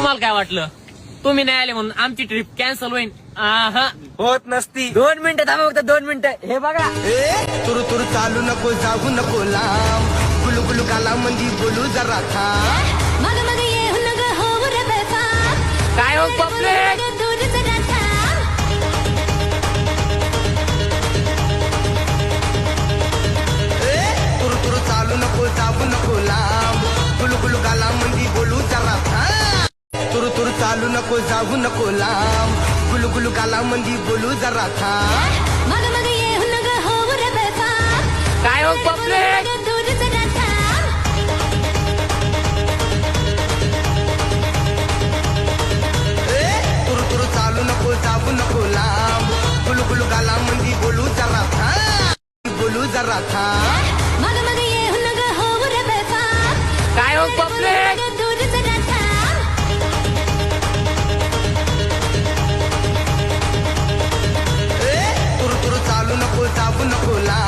तुम्हाला काय वाटलं तुम्ही नाही आले म्हणून आमची ट्रिप कॅन्सल होईल? होत नसती. 2 मिनिटं थांबा, फक्त 2 मिनिटं. हे बघा, तुरु तुरु चालू नको, जाऊ नको लांब, गुलू गुलू गाला मंदी बोलू जरा थांब. मग मग येऊ नग होऊ रे बेफाम. काय हो पब्लिक, दूर जरा थांब. तुरु तुरु चालू नको, जाऊ नको लांब, गुलू गुलू गाला मंदी बोलू जरा थांब. तुरु तुरु चालू नको, जाऊ नको लांब, गुलू गुलू गाला मंदी बोलू जरा थांब. मग मग येऊ नग होऊ रे बेफाम. काय हो पब्लिक, दूर जरा थांब. तुरु तुरु चालू नको, जाऊ नको लांब, गुलू गुलू गाला मंदी बोलू जरा थांब. बोलू जरा थांब. मग मग येऊ नग होऊ रे बेफाम. काय हो पब्लिक, दूर जरा थांब. तुरु तुरु चालू नको, जाऊ नको लांब.